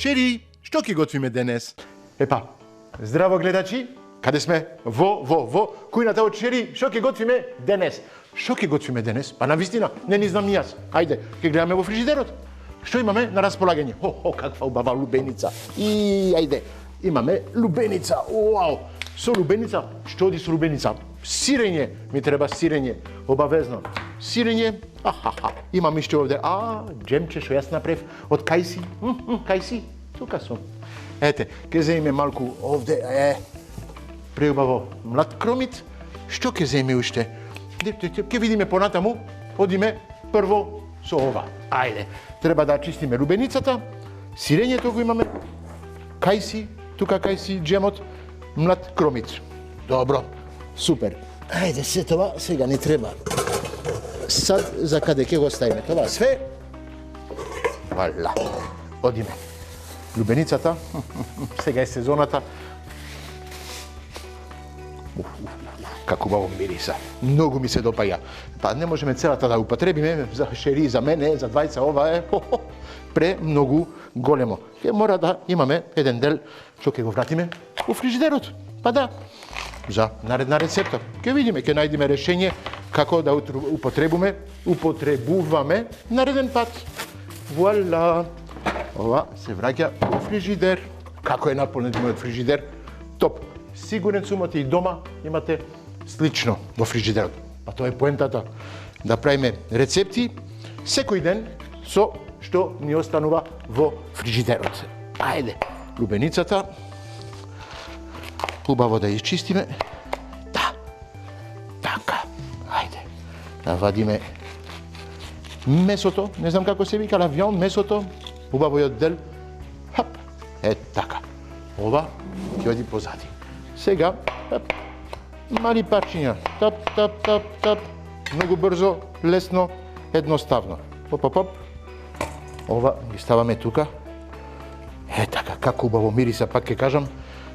Čeri, što ki готвиме денес? Епа, здраво гледачи, каде сме? Во. Кујната од Чери, што ќе готвиме денес? Што ќе готвиме денес? Па навистина, не знам ни јас. Ајде, ќе гледаме во фрижидерот. Што имаме на располагање? Каква убава лубеница. И ајде, имаме лубеница. Вау! Со лубеница, што оди со лубеница? Сирење, ми треба сирење, обавезно. Сирење, имам иште овде, джемче што јас направив од кајси. Кајси, тука сум. Ете, ќе земеме малку овде, преубаво млад кромит. Што ќе земеме уште? Ќе видиме понатаму, одиме прво со ова. Ајде, треба да чистиме лубеницата, сирењето го имаме, кајси, тука кајси, джемот, млад кромит. Добро, супер. Ајде, се това сега не треба. Сад за каде ќе го ставиме това све. Вала, одиме. Лубеницата, сега е сезоната. Како убаво мириса. Многу ми се допаѓа. Па не можеме целата да употребиме за Чери, за мене, за двајца, ова е премногу големо. Ќе мора да имаме еден дел што ќе го вратиме у фрижидерот. Па да, за наредна рецепта. Ќе видиме, ќе најдеме решение како да употребуваме нареден пат. Вуала. Ова се враќа у фрижидер. Како е наполнет мојот фрижидер? Топ. Сигурен сум и дома имате слично во фрижидерот. Па тоа е поентата. Да правиме рецепти секој ден со што ни останува во фрижидерот. Ајде, лубеницата убаво да изчистиме. Да, така, ајде. Да вадиме месото, не знам како се вика, лавион, месото, убавојот дел. Хап, така. Ова ќе оди позади. Сега, мали парчиња, тап, многу брзо, лесно, едноставно. Поп. Ова ги ставаме тука. Така, како убаво мириса, пак ќе кажам.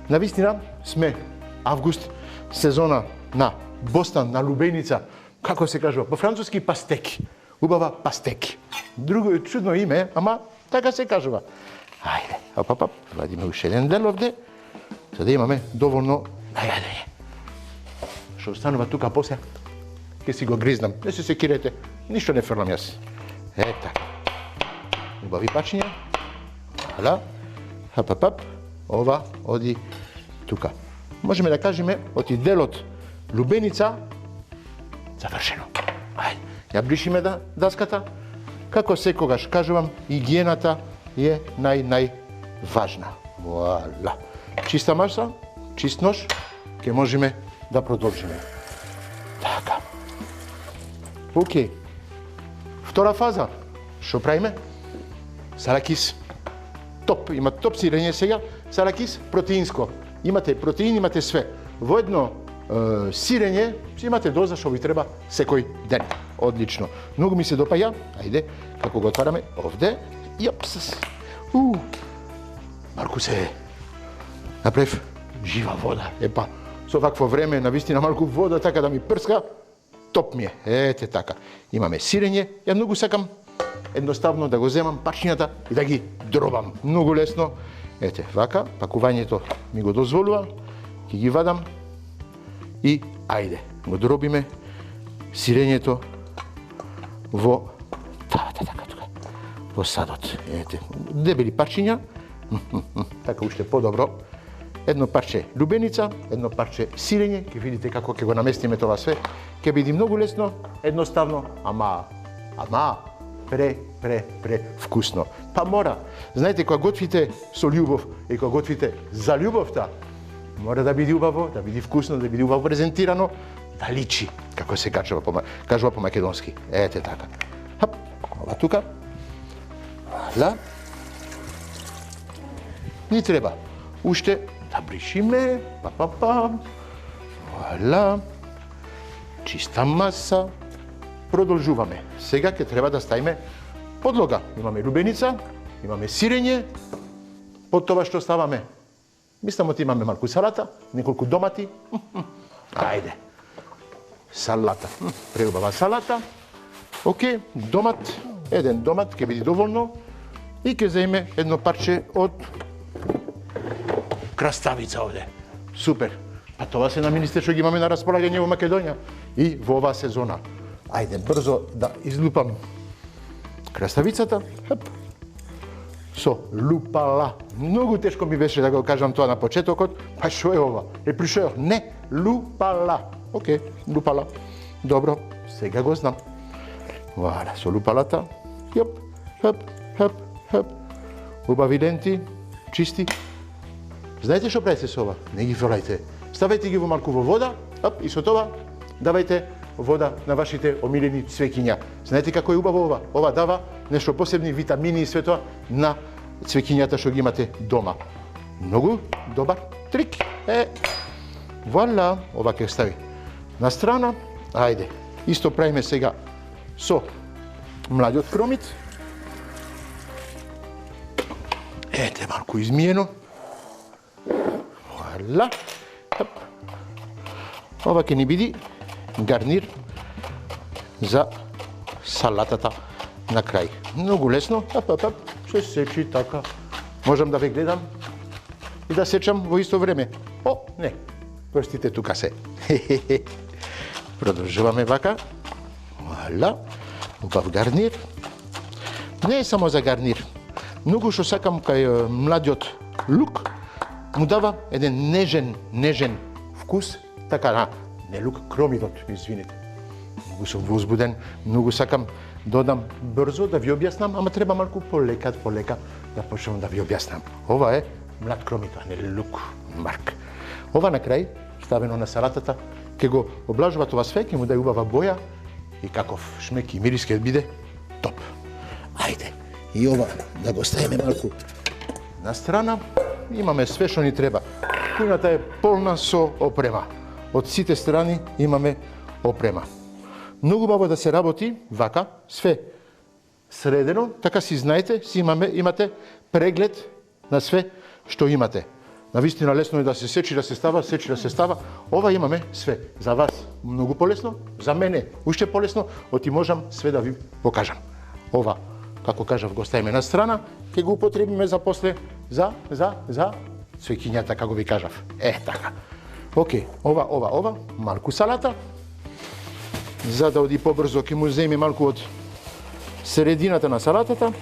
Навистина сме август, сезона на бостан, на лубеница, како се кажува, по француски пастеки. Убава пастеки. Друго чудно име, ама така се кажува. Ајде, оп, вадиме уште еден дел овде, за да имаме доволно најадење. Што останува тука после, ќе си го гризнам. Не се секирете, ништо не фрлам јас. Така. Убави пачиња. Ала. Хап. Ова оди тука. Можеме да кажеме од и делот лубеница завршено. Ајде, ја бришиме даската. Како секогаш кажувам, игиената е најважна. Вуала. Чиста маса, чист нож, ќе можеме да продолжиме. Така. Океј. Втора фаза. Што правиме? Салакис. Топ, има топ сирење сега. Салакис протеинско. Имате протеин, имате све. Во едно сирење си имате доза што ви треба секој ден. Одлично. Многу ми се допаѓа. Ајде, како го отвараме овде. Јопс. Марку се направив жива вода. Епа, со вакво време, навистина малку вода, така да ми прска, топ ми е. Ете така. Имаме сирење. Ја многу сакам едноставно да го земам пачињата и да ги дробам. Многу лесно. Ете, вака, пакувањето ми го дозволува. Ќе ги вадам и ајде, го дробиме сирењето во во садот. Ете, дебели парчиња. Така уште подобро. Едно парче лубеница, едно парче сирење. Ќе видите како ќе го наместиме тоа све. Ќе биде многу лесно, едноставно, ама пре вкусно. Па мора. Знаете, кога готвите со љубов и кога готвите за љубовта, мора да биде убаво, да биде вкусно, да биде убаво презентирано, да личи, како се кажува по македонски. Ете така. Хап, ова тука. Вала. Ни треба уште да бришиме. Вала. Чиста маса. Продолжуваме. Сега ќе треба да ставиме подлога. Имаме лубеница, имаме сирење. Под тоа што ставаме? Мислам, имаме малку салата, неколку домати. Ајде. Салата. Преубава салата. Океј, домат. Еден домат ќе биде доволно. и ќе заеме едно парче од краставица овде. Супер. А тоа се наминисте што ги имаме на располагање во Македонија и во оваа сезона. Ајде брзо да излупам краставицата. Хеп. Со лупала. Многу тешко ми беше да го кажам тоа на почетокот. Па што е ова? Епришер? Не, лупала. Океј, лупала. Добро, сега го знам. Валя, со лупалата. Јоп, хеп, хеп, хеп. Убави ленти, чисти. Знаете што правите со ова? Не ги фрлајте. Ставајте ги во малку во вода, и со тоа давајте вода на вашите омилени цвеќиња. Знаете како е убаво ова? Ова дава нешто посебни витамини и све тоа на цвеќињата што ги имате дома. Многу добар трик. Вуаля, ова ќе стави на страна. Ајде, исто правиме сега со младиот кромит. Ете малку измиено. Вуаля. Ова ќе ни биде гарнир за салатата на крај. Многу лесно. Се сечи така. Можам да ве гледам и да сечам во исто време. О, не. Прстите тука се. Продолжуваме вака. Вуаля. Убав гарнир. Не е само за гарнир. Многу што сакам кај младиот лук му дава еден нежен вкус. Така, не лук, кромитот, извините. Многу сум возбуден, многу сакам додам брзо да ви објаснам, ама треба малку полека да почнам да ви објаснам. Ова е млад кромит, а не лук, марк. Ова на крај, ставено на салатата, ќе го облажува тоа све, ќе му дај убава боја и каков шмек и мирис ќе биде топ. Ајде, и ова да го ставиме малку на страна. Имаме све што ни треба. Кујната е полна со опрема. Од сите страни имаме опрема. Многу баво да се работи вака, све средено, така си знаете, имате преглед на све што имате. Навистина лесно е да се сечи, да се става. Ова имаме све. За вас многу полесно, за мене уште полесно, оти можам све да ви покажам. Ова, како кажав, го ставиме на страна, ќе го употребиме за после, за цвеќињата, како ви кажав. Така. Океј, ова, малку салата. За да оди побрзо, ќе му земе малку од средината на салатата.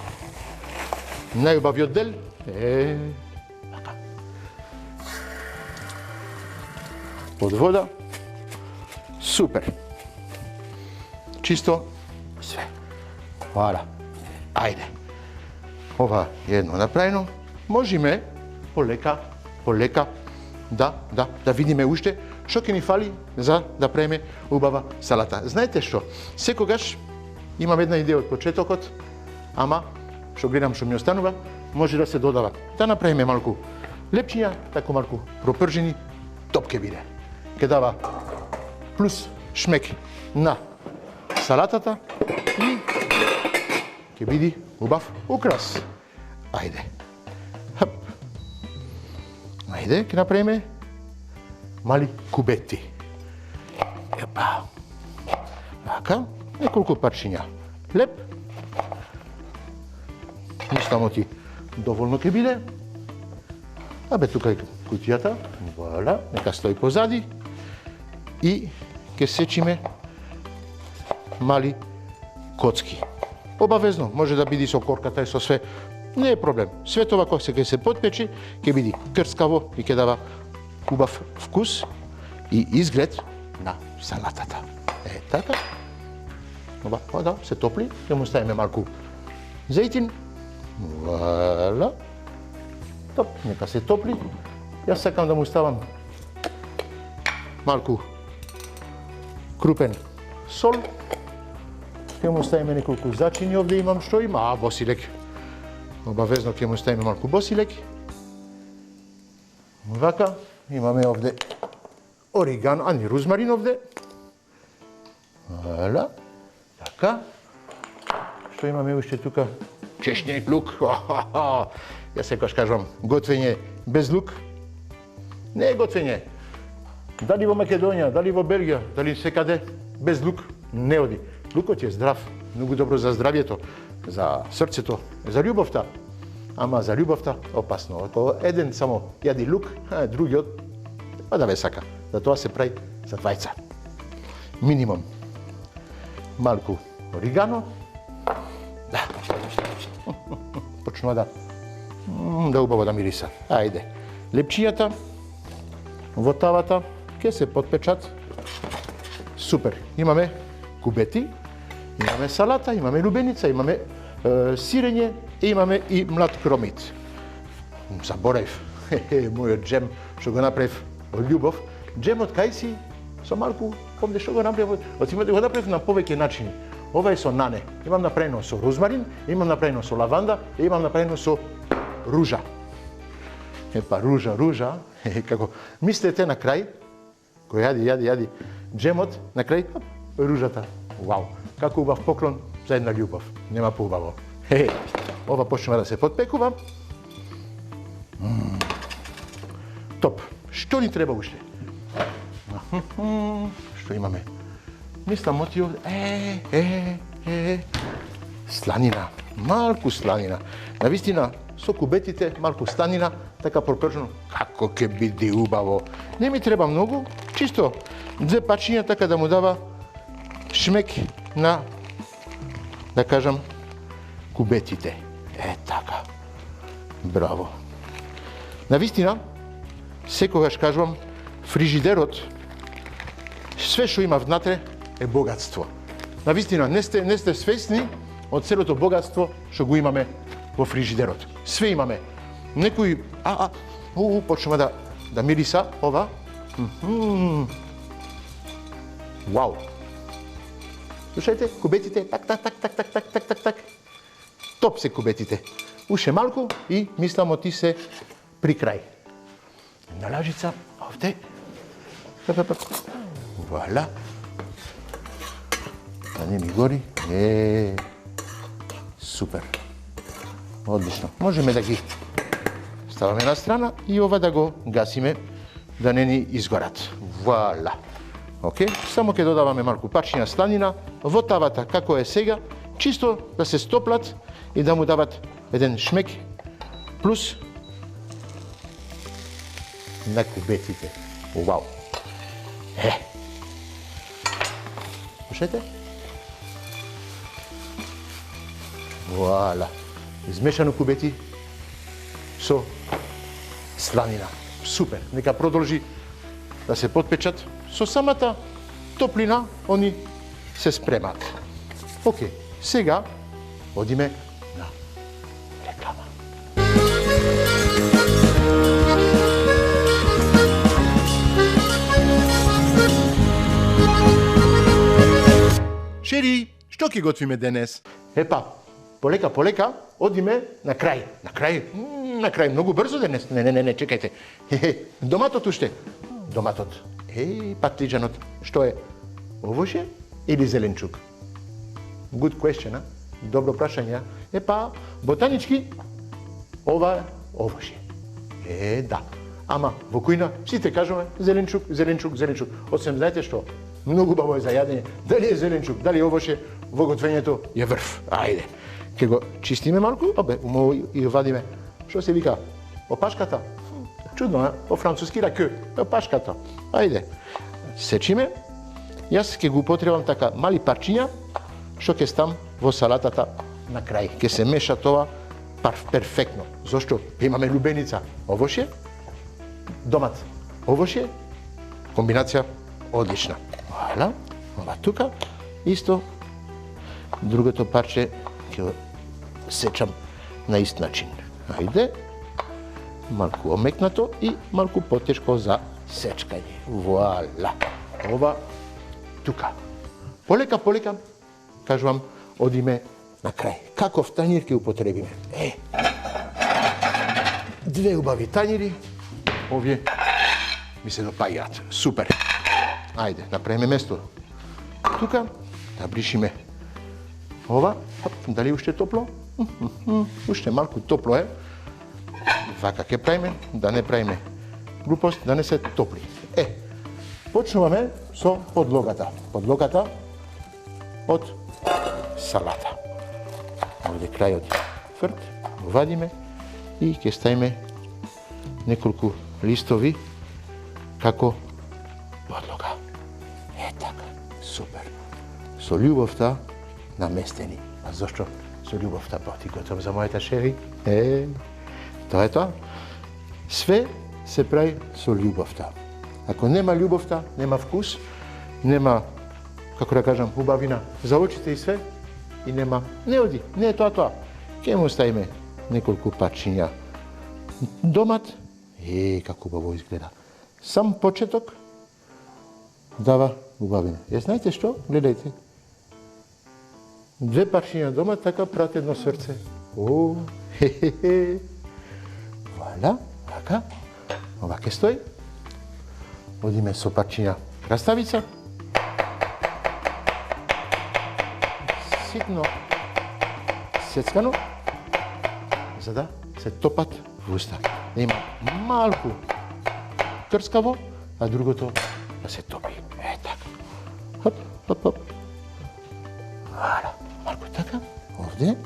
Најубавиот дел така. Под вода. Супер. Чисто све. Вала. Ајде. Ова е едно направено. Можеме полека да видиме уште што ќе ни фали за да правиме убава салата. Знаете што? Секогаш имам една идеја од почетокот, ама што гледам што ми останува, може да се додава. Да направиме малку лепчиња, тако малку пропржени, топ ќе биде. Ќе дава плюс шмек на салатата и ќе биде убав украс. Ајде. Ајде, ќе направиме мали кубети. Епа. Така, неколку парчиња хлеб. Мислам оти доволно ќе биде. Абе, тука е кутијата. Вуаля, нека стои позади. И ќе сечиме мали коцки. Обавезно, може да биде со корката и со све. Не е проблем. Све тоа кога се потпечи, ќе биде крскаво и ќе дава убав вкус и изглед на салатата. Така. Ова, да, се топли. Ќе му ставиме малку зејтин. Вуаля. Топ, нека се топли. Јас сакам да му ставам малку крупен сол. Ќе му ставиме неколку зачини, овде имам што има, босилек. Обавезно ќе му ставиме малку босилек. Вака, имаме овде оригано, а не розмарин овде. Валя, така. Што имаме уште тука? Чешњен лук. Јас секогаш кажам, готвење без лук не е готвење. Дали во Македонија, дали во Белгија, дали секаде, без лук не оди. Лукот е здрав, многу добро за здравјето, за срцето, за љубовта. ама за љубовта опасно. Ако еден само јади лук, а другиот да ве сака. Затоа се прави за двајца. Минимум. Малку оригано. Да. Почнува да убаво да мириса. Ајде. Лепчињата во тавата ќе се потпечат. Супер. Имаме кубети, имаме салата, имаме лубеница, имаме сирење, имаме и млад кромит. Заборев, мојот джем што го направив од љубов. Джемот кај си со малку, помне што го направив, го направив на повеќе начини. Ова е со нане. Имам направено со розмарин, имам направено со лаванда и имам направено со ружа. Епа, ружа, како мислете на крај, кој јади джемот, на крај, ружата. Вау, како убав поклон за една љубов. Нема поубаво. Ова почнува да се потпекува. Топ. Што ни треба уште? Што имаме? Мислам мотио, сланина, малку сланина. Навистина, со кубетите, малку сланина, така пропржено, како ќе биде убаво. Не ми треба многу, чисто 2 пачиња, така да му дава шмек на, да кажам, кубетите. Така. Браво. Навистина, секогаш кажувам, фрижидерот, све што има внатре е богатство. Навистина, не сте свесни од целото богатство што го имаме во фрижидерот. Све имаме. Некој почнува да мириса ова. Вау. Слушајте, кубетите, так. Топ се кубетите. Уште малку и мислам ти се при крај. На лажица, овде. Вуаля. Да не ми гори. Супер. Одлично. Можеме да ги ставаме на страна и ова да го гасиме да не ни изгорат. Вуаля. Океј, само ќе додаваме малку пачиња сланина во тавата како е сега, чисто да се стоплат и да му дават еден шмек плюс на кубетите. Вау. Слушајте. Вуаля. Измешано кубети со сланина. Супер. Нека продолжи да се потпечат. Со самата топлина они се спремат. Океј, сега одиме на реклама. Шери, што ќе готвиме денес? Епа, полека, одиме на крај. На крај, многу брзо денес. Не, чекајте. Доматот уште. Доматот. Патлиџанот. Што е? Овоше или зеленчук? Good question, а? Добро прашање. Епа, ботанички, ова е овоше. Да. Ама, во кујна, сите кажуваме зеленчук. Освен, знаете што? Многу баво е за јадење. Дали е зеленчук, дали е овоше, во готвењето е врв. Ајде. Ке го чистиме малку, и вадиме. Што се вика? Опашката. Чудно, а? По француски ла кю. Опашката. Ајде. Сечиме. Јас ќе го употребам така мали парчиња, што ќе стам во салатата на крај. Ќе се меша тоа перфектно. Зошто? Имаме лубеница. Овоше, домат. Овоше, комбинација одлична. Вала, ова тука, исто, другото парче ќе го сечам на ист начин. Ајде, малку омекнато и малку потешко за сечкање. Вуаля. Ова тука. Полека, кажувам, одиме на крај. Каков тањир ќе употребиме? 2 убави тањири. Овие ми се допаѓаат. Супер. Ајде, направиме место. Тука, да бришиме ова. Дали уште топло? Уште малку топло е. Вака ќе правиме, да не правиме глупост, да не се топли. Почнуваме со подлогата. Подлогата од салата. Овде крајот фрт, го вадиме и ќе ставиме неколку листови како подлога. Така, супер. Со љубовта наместени. А зашто со љубовта ти готов за мојата шери? Тоа е тоа. Све се прави со љубовта. Ако нема љубовта, нема вкус, нема, како да кажам, убавина за очите и све, и нема, не оди, не е тоа. Ке му ставиме неколку парчиња домат, како убаво изгледа. Сам почеток дава убавина. Знаете што? Гледајте. 2 парчиња домат, така прат едно срце. Валя, така. Ова ке стои. Одиме со парчиња краставица. Ситно сецкано, за да се топат в уста. Да има малку трскаво, а другото да се топи. Така. Хоп, хоп, хоп. Валя. Малку така. Овде.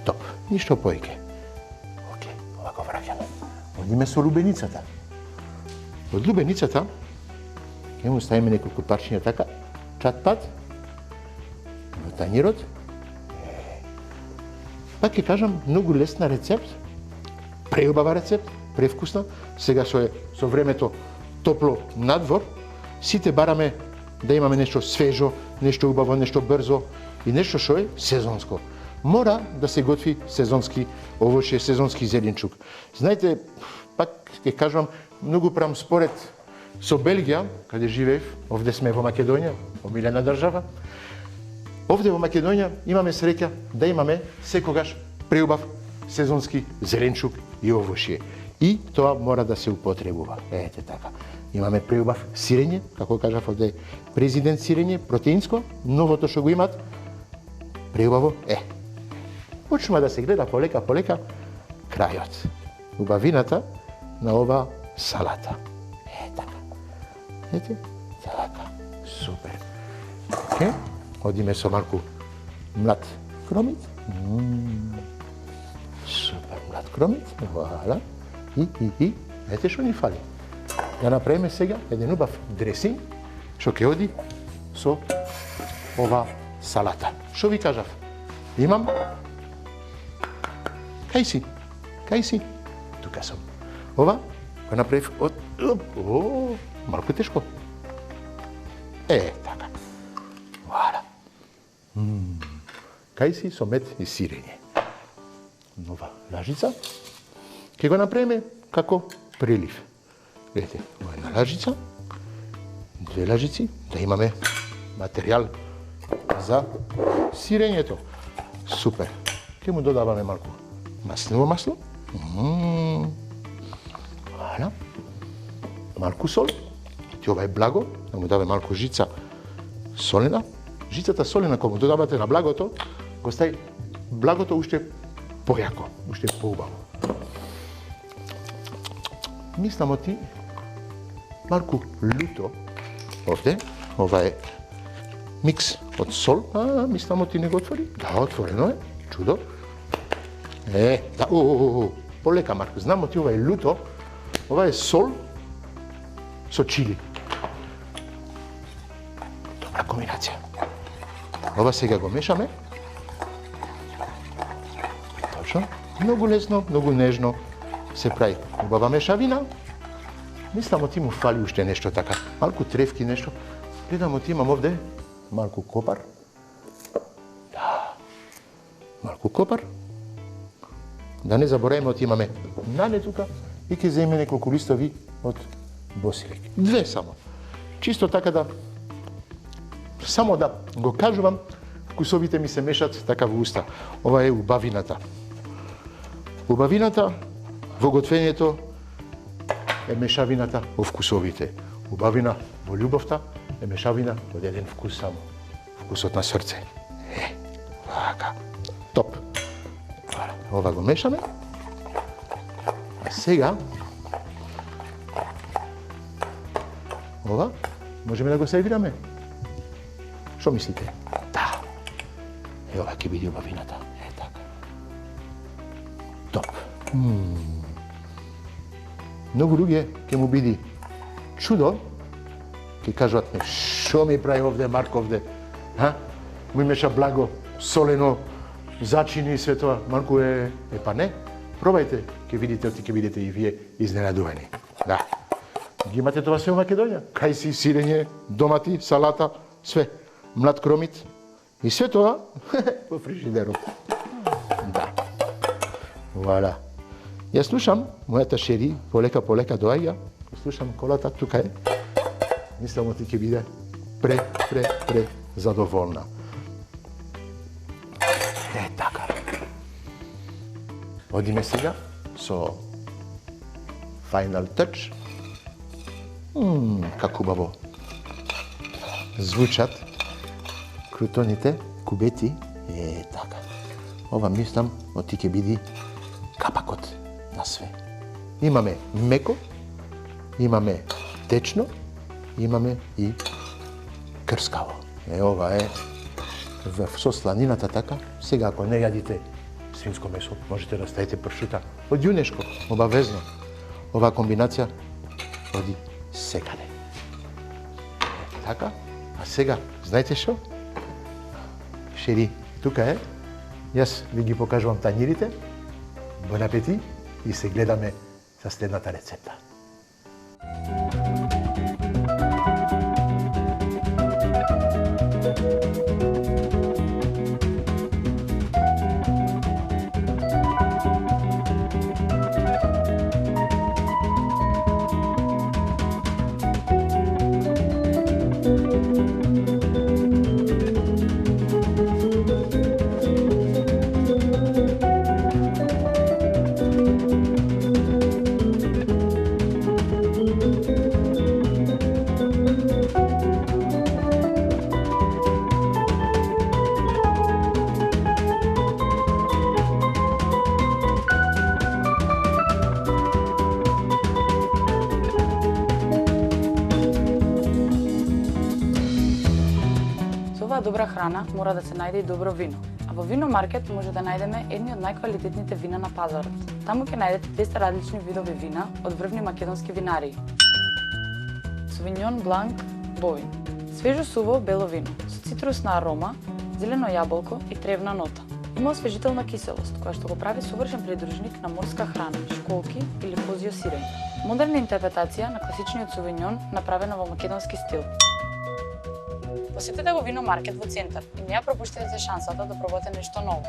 Топ. Ништо поике. Окей, ова го враќаме. Одиме со лубеницата. Од лубеницата ќе му ставиме неколку парчиња така, чат-пат, во тањирот. Пак ќе кажам, многу лесна рецепт, преубава рецепт, превкусна. Сега со времето топло надвор, сите бараме да имаме нешто свежо, нешто убаво, нешто брзо и нешто што е сезонско. Мора да се готви сезонски овошје, сезонски зеленчук. Знаете, пак ќе кажам, многу правам според со Белгија, каде живеев, овде сме во Македонија, омилена држава. Овде во Македонија имаме среќа да имаме секогаш преубав сезонски зеленчук и овошје. И тоа мора да се употребува. Ете така. Имаме преубав сирење, како кажав овде президент сирење, протеинско, новото што го имат, преубаво почнува да се гледа полека крајот. Убавината на ова салата. Така. Ете, така. Супер. Одиме со малку млад кромит. Супер, млад кромит. Вала. И, ете што ни фали. Да направиме сега еден убав дресинг, што ќе оди со ова салата. Што ви кажав? Имам Кај си? Тука сум. Ова го направив од... малку тешко. Така. Вала. Кај си со мед и сирење. Нова лажица. Ке го направиме како прилив. Гледате, ова една лажица, 2 лажици, да имаме материјал за сирењето. Супер. Ке му додаваме малку маслиново масло. Вала. Малку сол. Ти ова е благо, да му даваме малку жица солена. Жицата солена, кога му додавате на благото, го стави благото уште појако, уште поубаво. Мислам ти малку люто овде. Ова е микс од сол. Мислам ти не го отвори? Да, отворено е. Чудо. Да, полека, Марко. Знам ти ова е люто. Ова е сол со чили. Добра комбинација. Ова сега го мешаме. Точно. Многу лесно, многу нежно се прави убава мешавина. Мислам ти му фали уште нешто така. Малку тревки, нешто. Гледам ти имам овде малку копар. Да. Малку копар. Да не забораваме, имаме нане тука и ќе земеме неколку листови од босилек. 2 само. Чисто така да само да го кажувам, вкусовите ми се мешат така во уста. Ова е убавината. Убавината во готвењето е мешавината во вкусовите. Убавина во љубовта е мешавина од еден вкус само. Вкусот на срце. Вака. Топ. Ова го мешаме. А сега ова можеме да го сервираме. Што мислите? Да. Ова ќе биде убавината. Така. Mnogo druge, ke mu bidi čudo, ke kažu atme, što mi pravi ovde Marko ovde? Ha? Mu meša blago, soleno, začini sve to. Marko je, pa ne. Probajte, ke vidite i vие iznenaduveni. Da. Ги имате това sve u Makedonija. Kajsi, sirenje, domati, salata, sve. Mlad kromit. I sve to po frižideru. Da. Voilà. Ja slušam, моята шери полека доаѓа. Слушам колата тука е. Мислам ти ќе биде пре задоволна. Така. Одиме сега со final touch. Како убаво звучат крутоните, кубети. Така. Ова мислам, оти ќе биде капакот на све. Имаме меко, имаме течно, имаме и крскаво. Ова е со сланината така. Сега, ако не јадите свинско месо, можете да ставите пршута од јунешко, обавезно. Оваа комбинација оди секаде. Така, а сега, знаете што? Шери, тука е. Јас ви ги покажувам тањирите. Бон апетит и се гледаме за следната рецепта. Добра храна мора да се најде и добро вино. А во вино маркет може да најдеме едни од најквалитетните вина на пазарот. Таму ќе најдете 200 различни видови вина од врвни македонски винарии. Совиньон Бланк Бовин. Свежо суво бело вино со цитрусна арома, зелено јаболко и тревна нота. Има освежителна киселост, која што го прави совршен придружник на морска храна, школки или козјо сирење. Модерна интерпретација на класичниот совиньон направена во македонски стил. Посетете го вино маркет во центар и не ја пропуштите шансата да пробате нешто ново.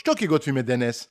Што ќе готвиме денес?